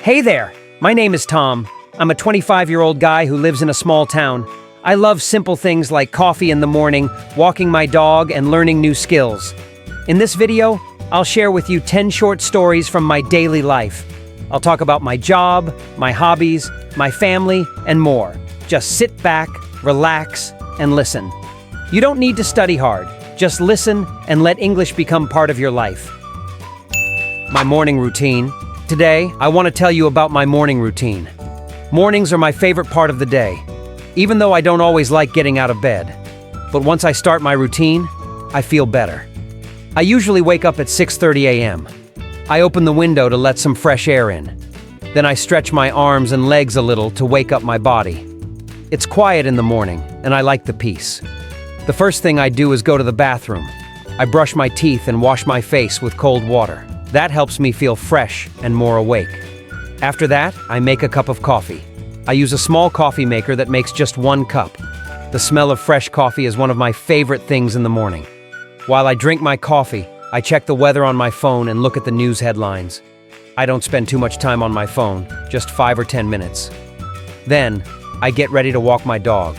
Hey there, my name is Tom. I'm a 25-year-old guy who lives in a small town. I love simple things like coffee in the morning, walking my dog, and learning new skills. In this video, I'll share with you 10 short stories from my daily life. I'll talk about my job, my hobbies, my family, and more. Just sit back, relax, and listen. You don't need to study hard. Just listen and let English become part of your life. My morning routine. Today, I want to tell you about my morning routine. Mornings are my favorite part of the day, even though I don't always like getting out of bed. But once I start my routine, I feel better. I usually wake up at 6:30 a.m. I open the window to let some fresh air in. Then I stretch my arms and legs a little to wake up my body. It's quiet in the morning, and I like the peace. The first thing I do is go to the bathroom. I brush my teeth and wash my face with cold water. That helps me feel fresh and more awake. After that, I make a cup of coffee. I use a small coffee maker that makes just 1 cup. The smell of fresh coffee is one of my favorite things in the morning. While I drink my coffee, I check the weather on my phone and look at the news headlines. I don't spend too much time on my phone, just 5 or 10 minutes. Then, I get ready to walk my dog.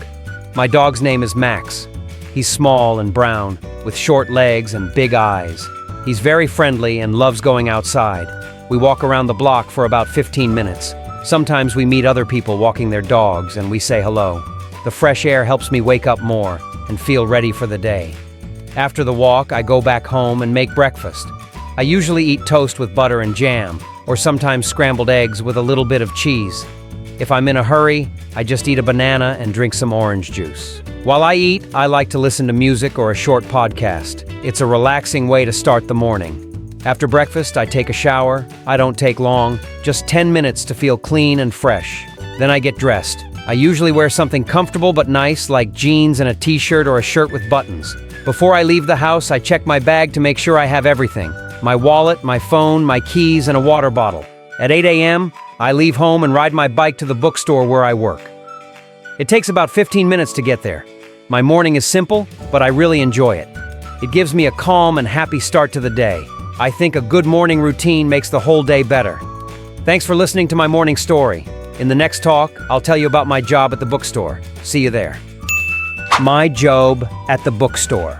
My dog's name is Max. He's small and brown, with short legs and big eyes. He's very friendly and loves going outside. We walk around the block for about 15 minutes. Sometimes we meet other people walking their dogs and we say hello. The fresh air helps me wake up more and feel ready for the day. After the walk, I go back home and make breakfast. I usually eat toast with butter and jam, or sometimes scrambled eggs with a little bit of cheese. If I'm in a hurry, I just eat a banana and drink some orange juice. While I eat, I like to listen to music or a short podcast. It's a relaxing way to start the morning. After breakfast, I take a shower. I don't take long, just 10 minutes to feel clean and fresh. Then I get dressed. I usually wear something comfortable but nice, like jeans and a t-shirt or a shirt with buttons. Before I leave the house, I check my bag to make sure I have everything. My wallet, my phone, my keys, and a water bottle. At 8 a.m., I leave home and ride my bike to the bookstore where I work. It takes about 15 minutes to get there. My morning is simple, but I really enjoy it. It gives me a calm and happy start to the day. I think a good morning routine makes the whole day better. Thanks for listening to my morning story. In the next talk, I'll tell you about my job at the bookstore. See you there. My job at the bookstore.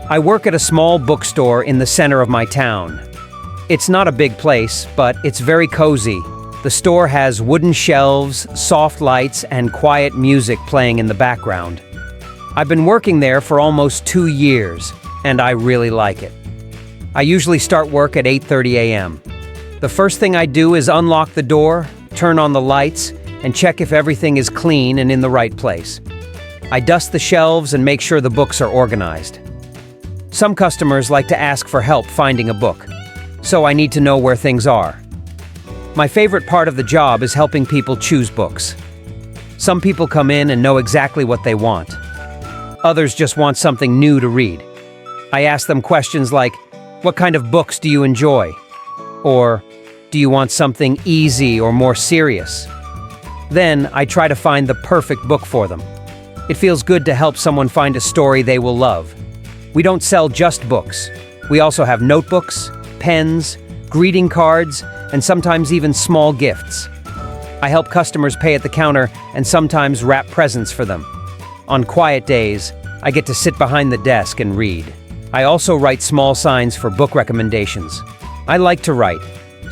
I work at a small bookstore in the center of my town. It's not a big place, but it's very cozy. The store has wooden shelves, soft lights, and quiet music playing in the background. I've been working there for almost 2 years, and I really like it. I usually start work at 8:30 a.m. The first thing I do is unlock the door, turn on the lights, and check if everything is clean and in the right place. I dust the shelves and make sure the books are organized. Some customers like to ask for help finding a book, so I need to know where things are. My favorite part of the job is helping people choose books. Some people come in and know exactly what they want. Others just want something new to read. I ask them questions like, "What kind of books do you enjoy?" Or, "Do you want something easy or more serious?" Then I try to find the perfect book for them. It feels good to help someone find a story they will love. We don't sell just books. We also have notebooks, pens, greeting cards, and sometimes even small gifts. I help customers pay at the counter and sometimes wrap presents for them. On quiet days, I get to sit behind the desk and read. I also write small signs for book recommendations. I like to write,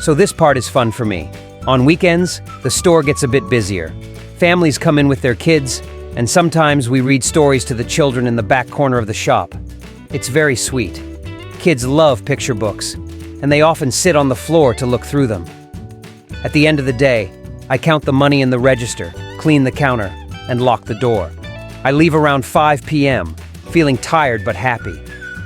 so this part is fun for me. On weekends, the store gets a bit busier. Families come in with their kids, and sometimes we read stories to the children in the back corner of the shop. It's very sweet. Kids love picture books, and they often sit on the floor to look through them. At the end of the day, I count the money in the register, clean the counter, and lock the door. I leave around 5 p.m., feeling tired but happy.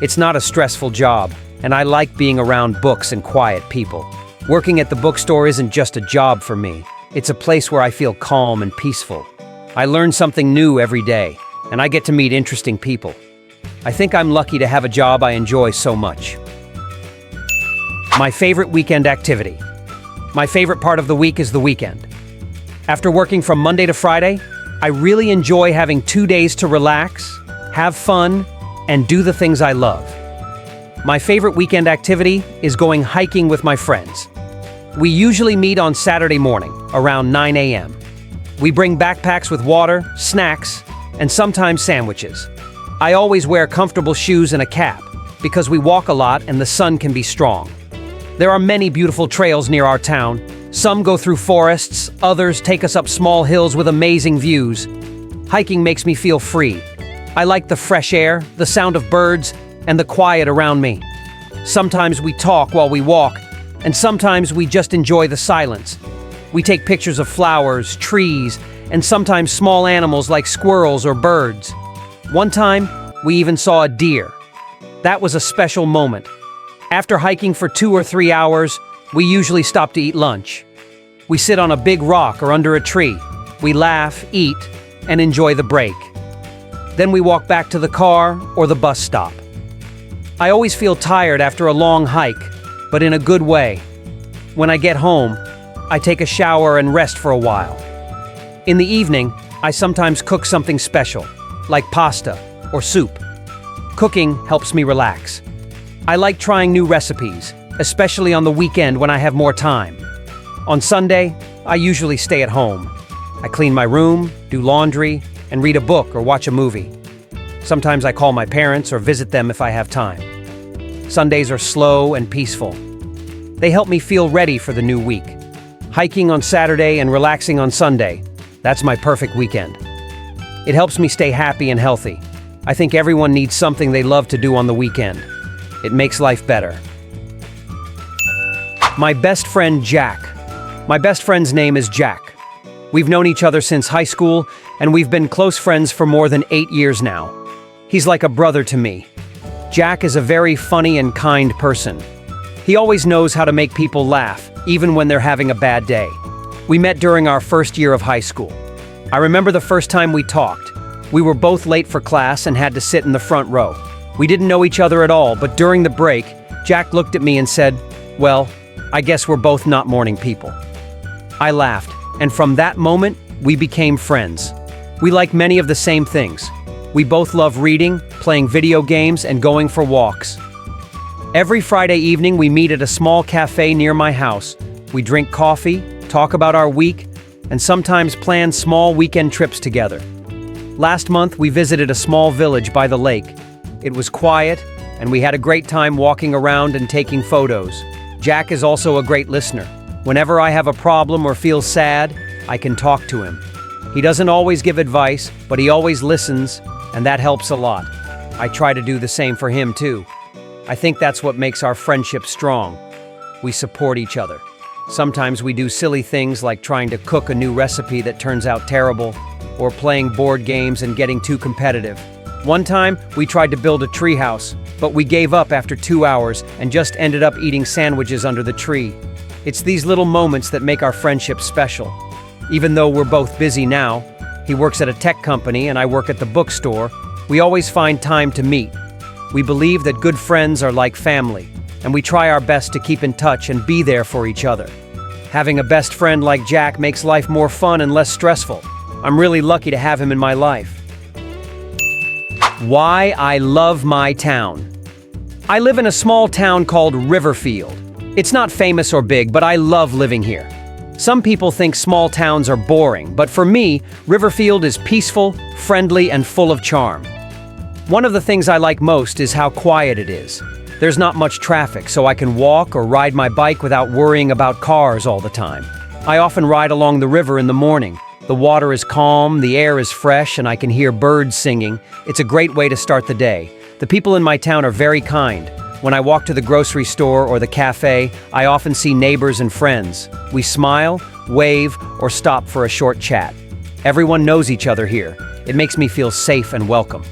It's not a stressful job, and I like being around books and quiet people. Working at the bookstore isn't just a job for me. It's a place where I feel calm and peaceful. I learn something new every day, and I get to meet interesting people. I think I'm lucky to have a job I enjoy so much. My favorite weekend activity. My favorite part of the week is the weekend. After working from Monday to Friday, I really enjoy having 2 days to relax, have fun, and do the things I love. My favorite weekend activity is going hiking with my friends. We usually meet on Saturday morning, around 9 a.m. We bring backpacks with water, snacks, and sometimes sandwiches. I always wear comfortable shoes and a cap, because we walk a lot and the sun can be strong. There are many beautiful trails near our town. Some go through forests, others take us up small hills with amazing views. Hiking makes me feel free. I like the fresh air, the sound of birds, and the quiet around me. Sometimes we talk while we walk, and sometimes we just enjoy the silence. We take pictures of flowers, trees, and sometimes small animals like squirrels or birds. One time, we even saw a deer. That was a special moment. After hiking for 2 or 3 hours, we usually stop to eat lunch. We sit on a big rock or under a tree. We laugh, eat, and enjoy the break. Then we walk back to the car or the bus stop. I always feel tired after a long hike, but in a good way. When I get home, I take a shower and rest for a while. In the evening, I sometimes cook something special, like pasta or soup. Cooking helps me relax. I like trying new recipes, especially on the weekend when I have more time. On Sunday, I usually stay at home. I clean my room, do laundry, and read a book or watch a movie. Sometimes I call my parents or visit them if I have time. Sundays are slow and peaceful. They help me feel ready for the new week. Hiking on Saturday and relaxing on Sunday, that's my perfect weekend. It helps me stay happy and healthy. I think everyone needs something they love to do on the weekend. It makes life better. My best friend, Jack. My best friend's name is Jack. We've known each other since high school, and we've been close friends for more than 8 years now. He's like a brother to me. Jack is a very funny and kind person. He always knows how to make people laugh, even when they're having a bad day. We met during our first year of high school. I remember the first time we talked. We were both late for class and had to sit in the front row. We didn't know each other at all, but during the break, Jack looked at me and said, "Well, I guess we're both not morning people." I laughed, and from that moment, we became friends. We like many of the same things. We both love reading, playing video games, and going for walks. Every Friday evening, we meet at a small cafe near my house. We drink coffee, talk about our week, and sometimes plan small weekend trips together. Last month, we visited a small village by the lake. It was quiet, and we had a great time walking around and taking photos. Jack is also a great listener. Whenever I have a problem or feel sad, I can talk to him. He doesn't always give advice, but he always listens, and that helps a lot. I try to do the same for him, too. I think that's what makes our friendship strong. We support each other. Sometimes we do silly things like trying to cook a new recipe that turns out terrible, or playing board games and getting too competitive. One time, we tried to build a treehouse, but we gave up after 2 hours and just ended up eating sandwiches under the tree. It's these little moments that make our friendship special. Even though we're both busy now, he works at a tech company and I work at the bookstore, we always find time to meet. We believe that good friends are like family, and we try our best to keep in touch and be there for each other. Having a best friend like Jack makes life more fun and less stressful. I'm really lucky to have him in my life. Why I love my town. I live in a small town called Riverfield. It's not famous or big, but I love living here. Some people think small towns are boring, but for me, Riverfield is peaceful, friendly, and full of charm. One of the things I like most is how quiet it is. There's not much traffic, so I can walk or ride my bike without worrying about cars all the time. I often ride along the river in the morning. The water is calm, the air is fresh, and I can hear birds singing. It's a great way to start the day. The people in my town are very kind. When I walk to the grocery store or the cafe, I often see neighbors and friends. We smile, wave, or stop for a short chat. Everyone knows each other here. It makes me feel safe and welcome.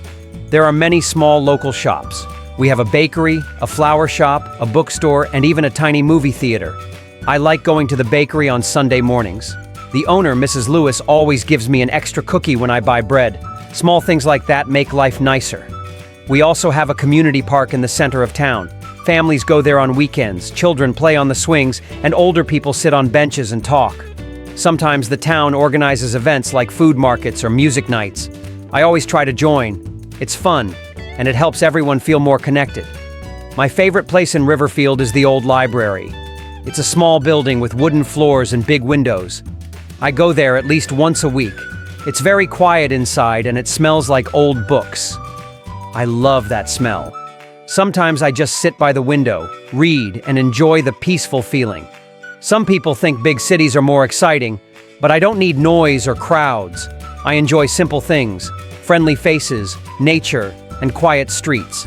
There are many small local shops. We have a bakery, a flower shop, a bookstore, and even a tiny movie theater. I like going to the bakery on Sunday mornings. The owner, Mrs. Lewis, always gives me an extra cookie when I buy bread. Small things like that make life nicer. We also have a community park in the center of town. Families go there on weekends, children play on the swings, and older people sit on benches and talk. Sometimes the town organizes events like food markets or music nights. I always try to join. It's fun, and it helps everyone feel more connected. My favorite place in Riverfield is the old library. It's a small building with wooden floors and big windows. I go there at least once a week. It's very quiet inside and it smells like old books. I love that smell. Sometimes I just sit by the window, read, and enjoy the peaceful feeling. Some people think big cities are more exciting, but I don't need noise or crowds. I enjoy simple things, friendly faces, nature, and quiet streets.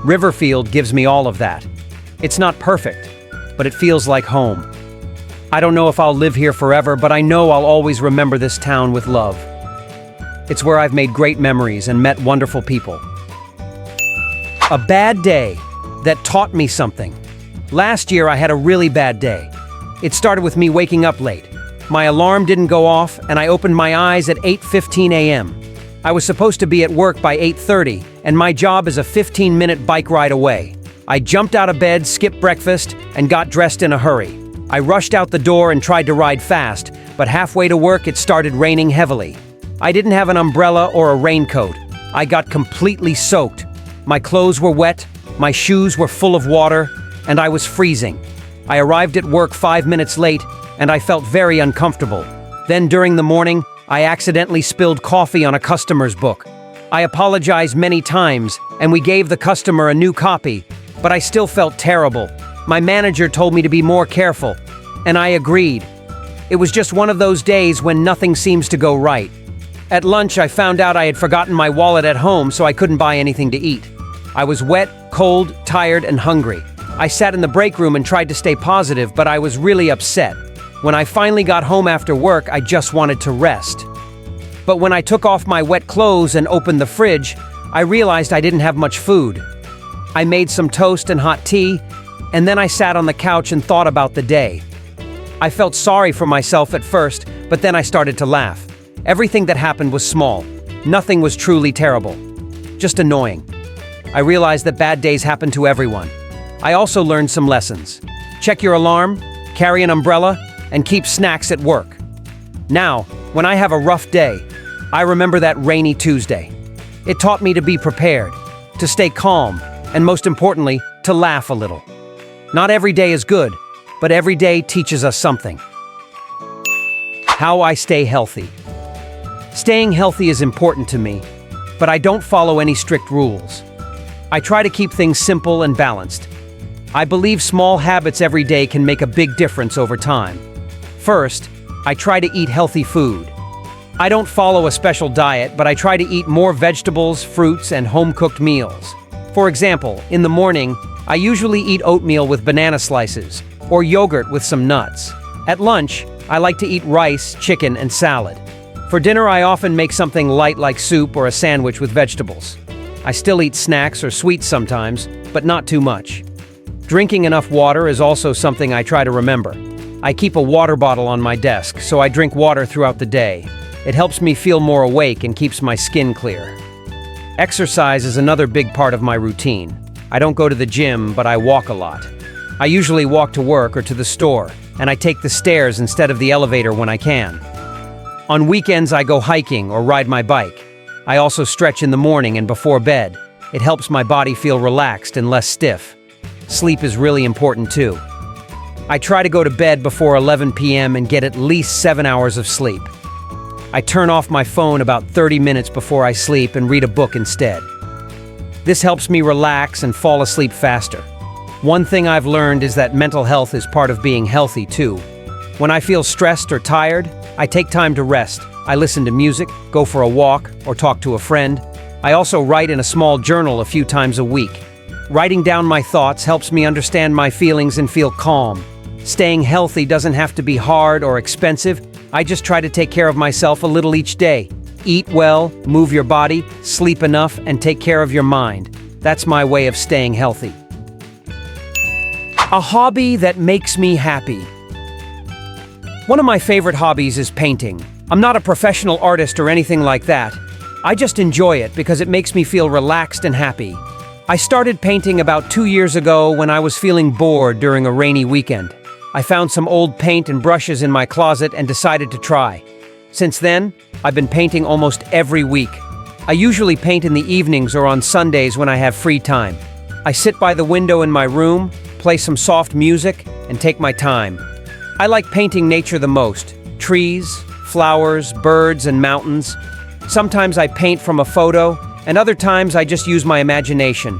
Riverfield gives me all of that. It's not perfect, but it feels like home. I don't know if I'll live here forever, but I know I'll always remember this town with love. It's where I've made great memories and met wonderful people. A bad day that taught me something. Last year I had a really bad day. It started with me waking up late. My alarm didn't go off and I opened my eyes at 8:15 a.m. I was supposed to be at work by 8:30 and my job is a 15-minute bike ride away. I jumped out of bed, skipped breakfast, and got dressed in a hurry. I rushed out the door and tried to ride fast, but halfway to work it started raining heavily. I didn't have an umbrella or a raincoat. I got completely soaked. My clothes were wet, my shoes were full of water, and I was freezing. I arrived at work 5 minutes late, and I felt very uncomfortable. Then during the morning, I accidentally spilled coffee on a customer's book. I apologized many times, and we gave the customer a new copy, but I still felt terrible. My manager told me to be more careful, and I agreed. It was just one of those days when nothing seems to go right. At lunch, I found out I had forgotten my wallet at home, so I couldn't buy anything to eat. I was wet, cold, tired, and hungry. I sat in the break room and tried to stay positive, but I was really upset. When I finally got home after work, I just wanted to rest. But when I took off my wet clothes and opened the fridge, I realized I didn't have much food. I made some toast and hot tea, and then I sat on the couch and thought about the day. I felt sorry for myself at first, but then I started to laugh. Everything that happened was small. Nothing was truly terrible. Just annoying. I realized that bad days happen to everyone. I also learned some lessons. Check your alarm, carry an umbrella, and keep snacks at work. Now, when I have a rough day, I remember that rainy Tuesday. It taught me to be prepared, to stay calm, and most importantly, to laugh a little. Not every day is good, but every day teaches us something. How I stay healthy. Staying healthy is important to me, but I don't follow any strict rules. I try to keep things simple and balanced. I believe small habits every day can make a big difference over time. First, I try to eat healthy food. I don't follow a special diet, but I try to eat more vegetables, fruits, and home-cooked meals. For example, in the morning, I usually eat oatmeal with banana slices, or yogurt with some nuts. At lunch, I like to eat rice, chicken, and salad. For dinner, I often make something light like soup or a sandwich with vegetables. I still eat snacks or sweets sometimes, but not too much. Drinking enough water is also something I try to remember. I keep a water bottle on my desk, so I drink water throughout the day. It helps me feel more awake and keeps my skin clear. Exercise is another big part of my routine. I don't go to the gym, but I walk a lot. I usually walk to work or to the store, and I take the stairs instead of the elevator when I can. On weekends, I go hiking or ride my bike. I also stretch in the morning and before bed. It helps my body feel relaxed and less stiff. Sleep is really important too. I try to go to bed before 11 p.m. and get at least 7 hours of sleep. I turn off my phone about 30 minutes before I sleep and read a book instead. This helps me relax and fall asleep faster. One thing I've learned is that mental health is part of being healthy too. When I feel stressed or tired, I take time to rest. I listen to music, go for a walk, or talk to a friend. I also write in a small journal a few times a week. Writing down my thoughts helps me understand my feelings and feel calm. Staying healthy doesn't have to be hard or expensive. I just try to take care of myself a little each day. Eat well, move your body, sleep enough, and take care of your mind. That's my way of staying healthy. A hobby that makes me happy. One of my favorite hobbies is painting. I'm not a professional artist or anything like that. I just enjoy it because it makes me feel relaxed and happy. I started painting about 2 years ago when I was feeling bored during a rainy weekend. I found some old paint and brushes in my closet and decided to try. Since then, I've been painting almost every week. I usually paint in the evenings or on Sundays when I have free time. I sit by the window in my room, play some soft music, and take my time. I like painting nature the most. Trees, flowers, birds, and mountains. Sometimes I paint from a photo, and other times I just use my imagination.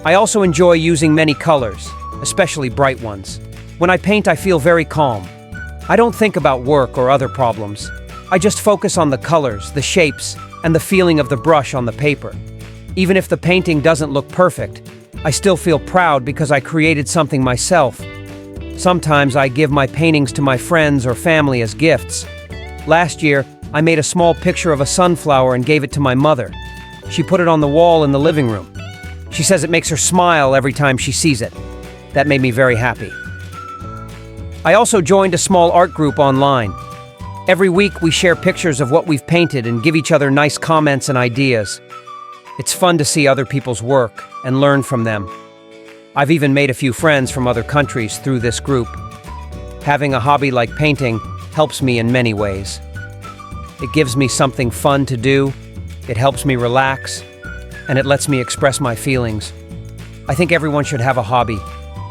I also enjoy using many colors, especially bright ones. When I paint, I feel very calm. I don't think about work or other problems. I just focus on the colors, the shapes, and the feeling of the brush on the paper. Even if the painting doesn't look perfect, I still feel proud because I created something myself. Sometimes I give my paintings to my friends or family as gifts. Last year, I made a small picture of a sunflower and gave it to my mother. She put it on the wall in the living room. She says it makes her smile every time she sees it. That made me very happy. I also joined a small art group online. Every week we share pictures of what we've painted and give each other nice comments and ideas. It's fun to see other people's work and learn from them. I've even made a few friends from other countries through this group. Having a hobby like painting helps me in many ways. It gives me something fun to do, it helps me relax, and it lets me express my feelings. I think everyone should have a hobby,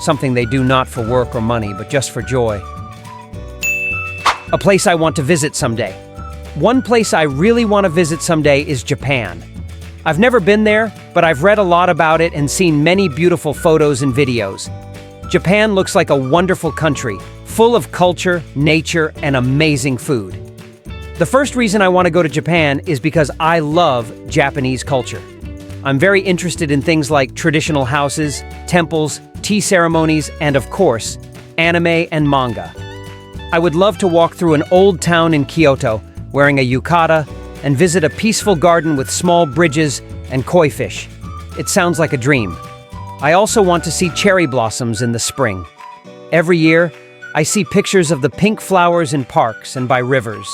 something they do not for work or money, but just for joy. A place I want to visit someday. One place I really want to visit someday is Japan. I've never been there, but I've read a lot about it and seen many beautiful photos and videos. Japan looks like a wonderful country, full of culture, nature, and amazing food. The first reason I want to go to Japan is because I love Japanese culture. I'm very interested in things like traditional houses, temples, tea ceremonies, and of course, anime and manga. I would love to walk through an old town in Kyoto, wearing a yukata, and visit a peaceful garden with small bridges and koi fish. It sounds like a dream. I also want to see cherry blossoms in the spring. Every year, I see pictures of the pink flowers in parks and by rivers.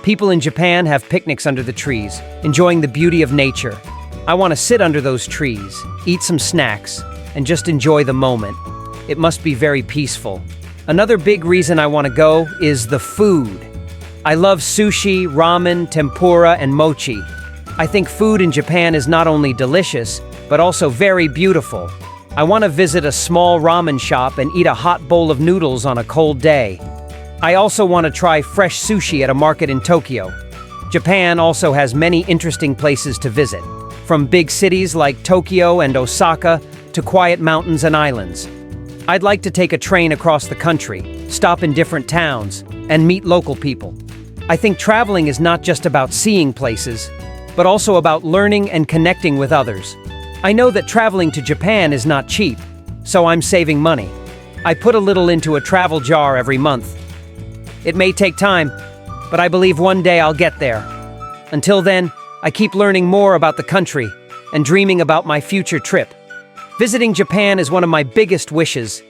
People in Japan have picnics under the trees, enjoying the beauty of nature. I want to sit under those trees, eat some snacks, and just enjoy the moment. It must be very peaceful. Another big reason I want to go is the food. I love sushi, ramen, tempura, and mochi. I think food in Japan is not only delicious, but also very beautiful. I want to visit a small ramen shop and eat a hot bowl of noodles on a cold day. I also want to try fresh sushi at a market in Tokyo. Japan also has many interesting places to visit, from big cities like Tokyo and Osaka to quiet mountains and islands. I'd like to take a train across the country, stop in different towns, and meet local people. I think traveling is not just about seeing places, but also about learning and connecting with others. I know that traveling to Japan is not cheap, so I'm saving money. I put a little into a travel jar every month. It may take time, but I believe one day I'll get there. Until then, I keep learning more about the country and dreaming about my future trip. Visiting Japan is one of my biggest wishes.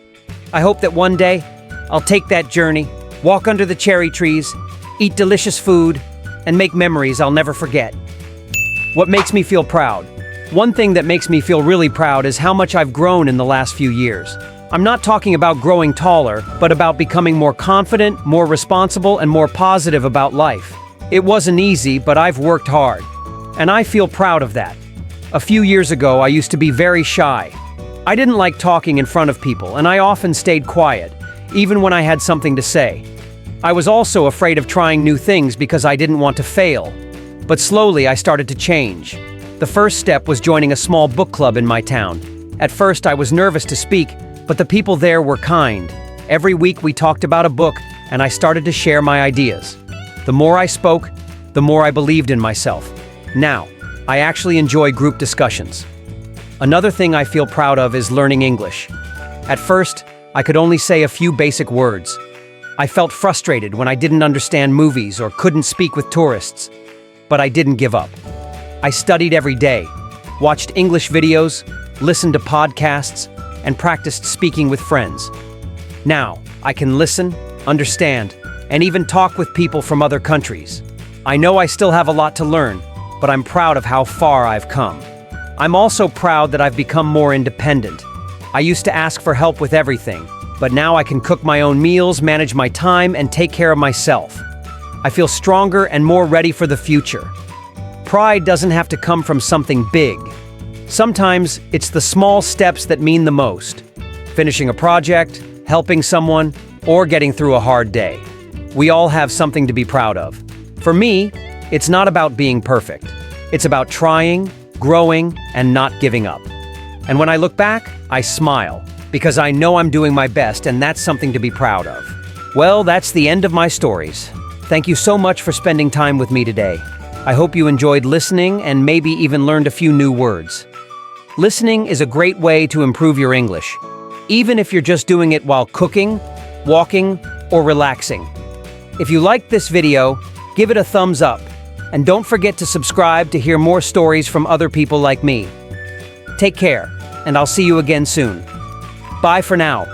I hope that one day, I'll take that journey, walk under the cherry trees, eat delicious food, and make memories I'll never forget. What makes me feel proud? One thing that makes me feel really proud is how much I've grown in the last few years. I'm not talking about growing taller, but about becoming more confident, more responsible, and more positive about life. It wasn't easy, but I've worked hard. And I feel proud of that. A few years ago, I used to be very shy. I didn't like talking in front of people, and I often stayed quiet, even when I had something to say. I was also afraid of trying new things because I didn't want to fail. But slowly, I started to change. The first step was joining a small book club in my town. At first, I was nervous to speak, but the people there were kind. Every week, we talked about a book, and I started to share my ideas. The more I spoke, the more I believed in myself. Now, I actually enjoy group discussions. Another thing I feel proud of is learning English. At first, I could only say a few basic words. I felt frustrated when I didn't understand movies or couldn't speak with tourists. But I didn't give up. I studied every day, watched English videos, listened to podcasts, and practiced speaking with friends. Now, I can listen, understand, and even talk with people from other countries. I know I still have a lot to learn, but I'm proud of how far I've come. I'm also proud that I've become more independent. I used to ask for help with everything, but now I can cook my own meals, manage my time, and take care of myself. I feel stronger and more ready for the future. Pride doesn't have to come from something big. Sometimes it's the small steps that mean the most. finishing a project, helping someone, or getting through a hard day. We all have something to be proud of. For me, it's not about being perfect. It's about trying, growing, and not giving up. And when I look back, I smile, because I know I'm doing my best, and that's something to be proud of. Well, that's the end of my stories. Thank you so much for spending time with me today. I hope you enjoyed listening and maybe even learned a few new words. Listening is a great way to improve your English, even if you're just doing it while cooking, walking, or relaxing. If you liked this video, give it a thumbs up, and don't forget to subscribe to hear more stories from other people like me. Take care, and I'll see you again soon. Bye for now.